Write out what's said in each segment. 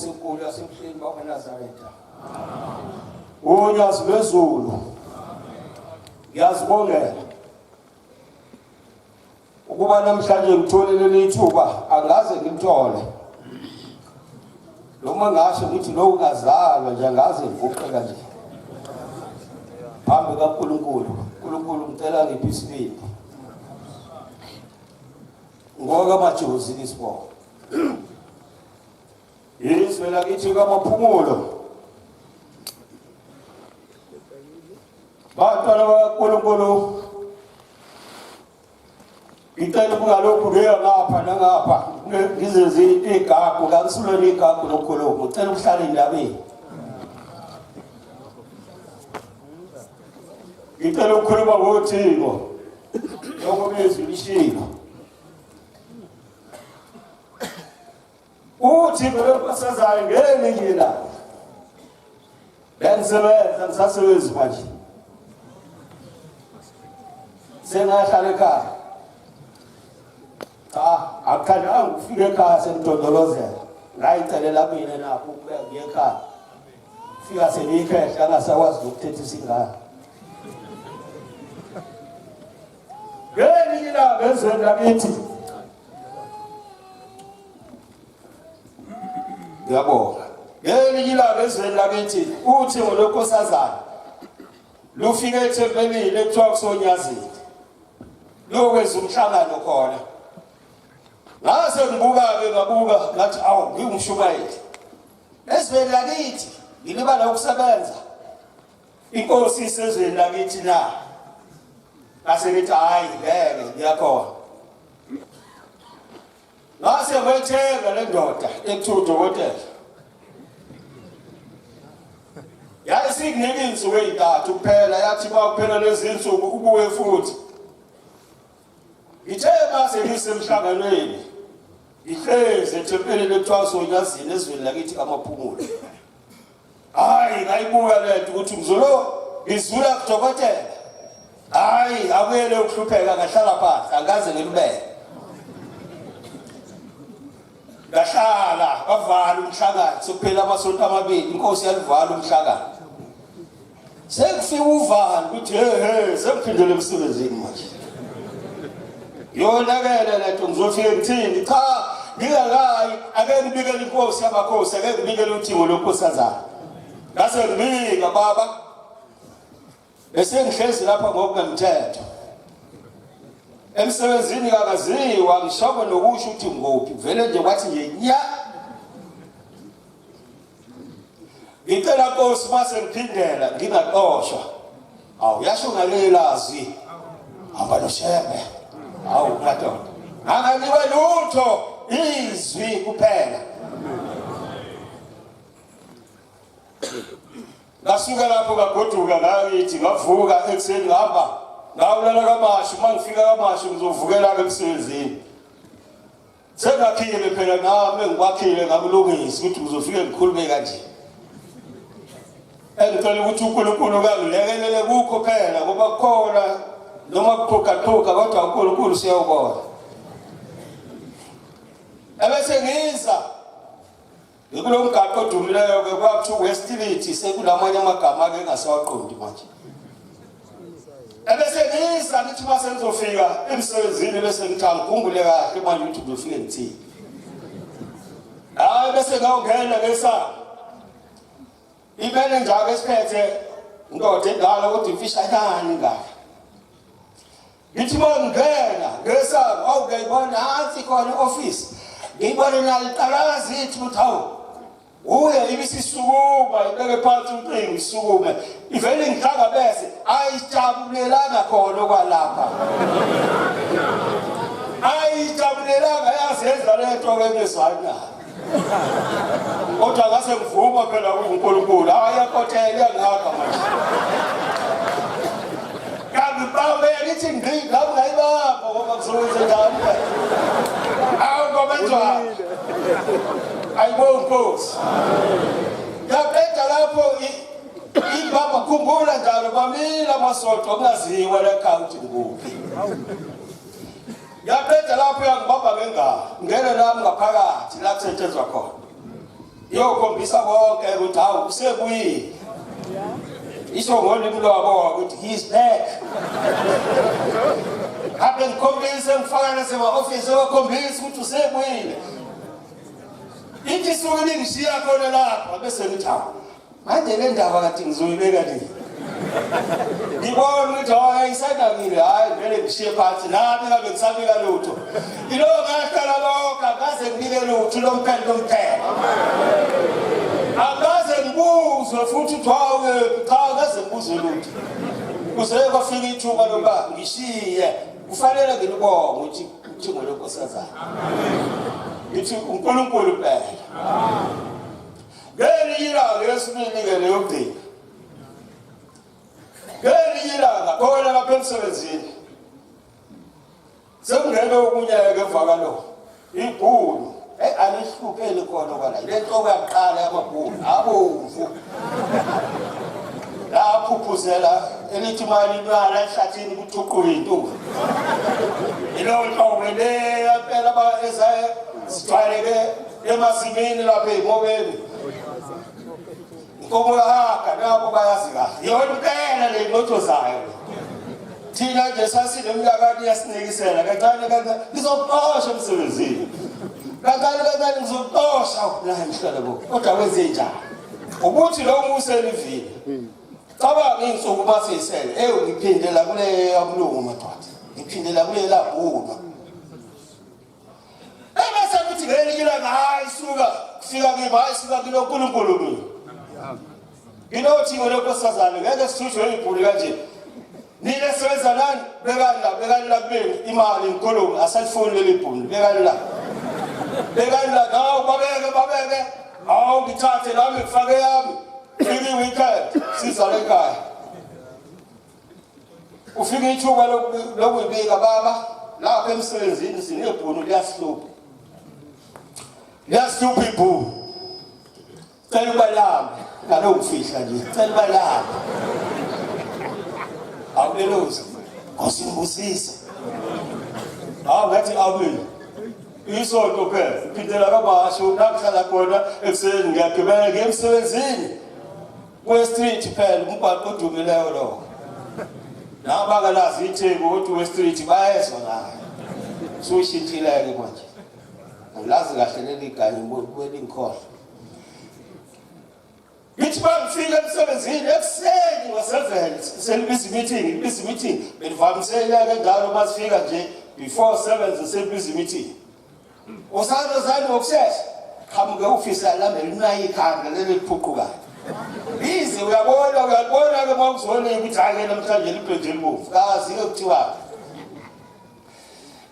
inkosi enkulu yasemhleni bakwaNazaretha. Unyazi lwezulu. Ngiyazibongela ukuba namhlanje ngitholele ithuba angaze ngimthole. Noma ngasho ngithi lo ungazalwa nje angaze ngivuqeka nje. Phambi kaNkulunkulu, uNkulunkulu ngicela ngiphi isibindi. Ngoba majozi isibongo. Izwe lakithi kamaphumulo. Bantwana bakaNkulunkulu, ngicela kungalokhu leyo ngapha nangapha ngizenze igagu kangisulele igagu lokhulumo ngicela ukuhlala endabeni. Ngicela ukukhuluma ngothiko lokubizwa lishilo. Uthi belokusazayo ngelinye la bengisebenza ngisasebenza manje sengahlala ekhaya. Akukhandanga ukufika ekhaya sengidodolozela ngayicelela mina napho ukuba ngiye ekhaya fika seniyikhehla angasakwazi ukuthetha isingane. Ngelinye ilanga ezweni lakithi ngiyabonga. Ngelinye ilanga ezweni lakithi uthi ngolonkosazana lufike eThempelini ekuthiwa kusonyazini lokwenza umhlangano khona. Ngase ngibuka-ke ngabuka ngathi awu ngingumshumayeli ezweni lakithi ngilibala ukusebenza inkosi isezweni lakithi na. Ngase ngithi hayi ngeke ngiyakhona. Ngase ngiyithenga le ndoda ekuthiwa udokotela. Yayisikunike insuku ezintathu kuphela yathi bakuphela lezi insuku ubuye futhi. Ngithe mase ngisemhlanganweni ihlezi eThempelini ekuthiwa kusonyazini ezweni lakithi kamaphumulo. Hayi ngayibuka lento ukuthi ngizolo ngizula kudokotela. Hayi akuyele ukuhlupheka ngahlala phansi angaze ngilibeke. Ngahlala bavala umhlangano sokuphela amasonto amabili inkosi yalivala umhlangano. Sekufika uvalo ukuthi he sekuphindele emsebenzini manje. Yonakele lento ngizofika ngithini cha ngingakayi ake ngibikele inkosi yamakhosi ake ngibikele uthingo lonkosazana. Ngase ngibika baba bese ngihlezi lapha ngokungemthetho. Emsebenzini kakaziwa ngishoko nokusho ukuthi ngophi vele nje kwathi nje nya. Ngicela Nkosi mase ngiphindela ngingaxoshwa. Awu yasho ngalelazi. Hamba noshebe. Awu madoda. Anganiwe lutho izwi kuphela. Ngasuka lapho ngagoduka ngayithi ngavuka ekseni ngihamba ngawulala kaMashu mangifika kaMashu ngizovukela emsebenzini. Sengakhile phela nami ngikwakhile ngakulungisa ukuthi ngizofike ngikhulume kanje. Engicela ukuthi uNkulunkulu kangilekelele kukho phela ngoba kukhona noma kuqhaqha kodwa uNkulunkulu siyawubona. Ebese ngiza ngikulo mgaqo odumileyo ke kwakuthiwa Westility sekulamanye amagama ake engasawaqondi manje. Ebese ngiza ngithi mase ngizofika emsebenzini bese ngithi ngikhumbule kahle manje ukuthi ngizofike ngithini. Hayi bese ngawungena ngesana. Imene njalo esiphethe indoda endala ukuthi imfishanyana ngaka. Ngithi mangena ngesana awukayibona hansi khona office. Ngibona naliqalazi ithi ukuthi hawu uye ibisisukuma ibeke phansi ucingo isukume ivele ngihlanga bese ayijabulelanga khona kwalapha. Ayijabulelanga yazenza lento kwemizwana. Kodwa ngase ngivuma phela uNkulunkulu ayakhothela ngakho manje. Kabibawe lithi ngidla ngayibamba ngoba kuzowenza njani. Awu ngoba njalo. Ayibonge Nkosi. Yaqeda lapho ibaba khumbula njalo bamila amasonto kungaziwa la account nguphi. Yaqeda lapho yangibamba ngengalo. Ngene nami ngaphakathi la kusetshenzwa khona. Iyokhombisa bonke ukuthi hawu usebuyi. Isho ngolimi lwabo ukuthi he's back. Abe ngikhombisa ngifaka nasema-ofisi wakhombisa ukuthi usebuyile. Ithi isuke lingishiya khona lapha bese ngithi hawu manje le ndaba kade ngizoyibeka nini? Ngibona ukuthi ayisanakile, hayi vele ngishiye phansi nami ngabe ngisabika lutho. Ilo ngahlala lokho akaze ngibike lutho lomphela. Akaze ngibuzwe futhi ukuthi cha akaze ngibuzwe lutho. Kuze kwafika ithuba lokuba ngishiye kufanele ngilibonge ukuthi uthingo lenkosazana. Ngithi uNkulunkulu phela. Ngelinye ilanga lesibili-ke leyokugcina. Ngelinye ilanga khona lapha emsebenzini. Sekungene okunye-ke emva kwalokho. Ibhulu. Anihlupheli khona kwala. Le nhloko yaqala yamabhulu abomvu. Lapho uphuzela elithi mali imali ehlathini kuthuqule intombi. Ilo nhloko le yaphela ezayo sithwaleke emasimini lapha emobeni. Inkomo yakha nabo bayazi kahle. Yona impela le ngotho zayo. Thina nje sasineminyakani yasinikisela kancane ngizoqosha emsebenzini. Kancane ngizoqosha la emhlala bo. Kodwa wenze njani? Ukuthi lo muselivile. Cabanga insuku maseyisele ngiphindela kule yabulungu madoda. Ngiphindela kule labhulu. Bese kuthi ngelinye ilanga hayi suka kufika hayi suka kilo uNkulunkulu. Nginothi ngolenkosazana ngeke sithujwe ibhulu kanje. Nile sebenza nani? Bekani la kubeni imali inkolomo asalifoni leli bhulu. Bekani la nawo babeke. Hawu ngithathe nami ngifake yami. Fiki weekend sizale ekhaya. Ufike ithuba lokuyibika baba lapha emsebenzini sinebhulu liyahlupha. Liyahlupha ibhulu. Cela ubalama ngalo ngifihla nje. Cela ubalama. Awulelozi. Ngosimbusisa. Ngathi awubili. Isonto phela. Phindela kamasho nakuhlala khona ekuseni ngiyagibela ngemsebenzini. Street phela umbhaqo odumileyo lo. Nabakalazi ithembu ukuthi Street bayezwa naye. Sushintshileke manje. Angilazi kahle leli iganye kwelingkhohlo. Ngithi bangifika emsebenzini ekuseni ngo7 selibiza meeting. Benivamisela njalo masifika nje before 7 selibiza meeting. Usazozani ngokushesha. Qamuke ufisa lami linayi ikhanda leli liphuqukayo. Bizi uyabona ke mawuzone ukuthi ake namhlanje libheje libovu. Kazi ke kuthiwa.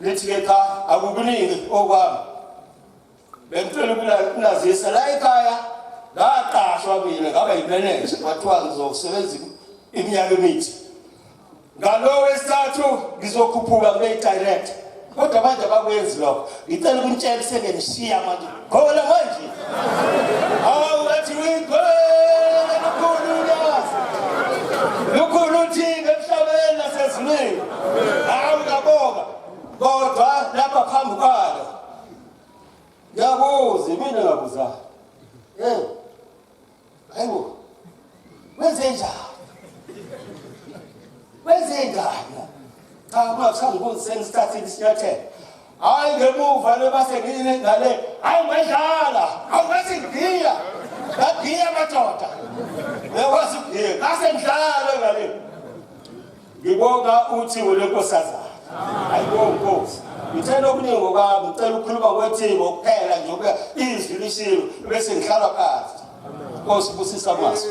Lethi ke cha akukuningi okwami. Bengicela ukunazisa la ekhaya ngaqashwa mina ngaba yimanager kwathiwa ngizosebenza iminyaka emithi. Ngalo wesithathu ngizokhuphuka kule director. Kodwa manje abakwenzi lokho. Ngicela ukunitshela sengenishiya manje. Ngoba manje. Hawu ngathi uyigwele lokhulukazi. Lokhuluthi emhlabeni nasezulwini. Hawu ngabonga. Kodwa lapha phambi kwalo. Yabuza mina ngabuza. Hayibo. Wenze njani? Cha mawusangibona sengisithathile isinyathelo. Hayi ngemuva lebase ngine ngale. Hayi ngadlala. Awukathi ngiya. Ngagiya madoda. Ngekwazi ukugiya. Ngase ngidlala ngale. Ngibonga uthi wenkosazana. Hayibo Nkosi. Ngithela okuningi ngokwami, ngicela ukukhuluma kwethimba kuphela nje izwi lishiwe bese ngihlala phansi. Nkosi busisa amaso.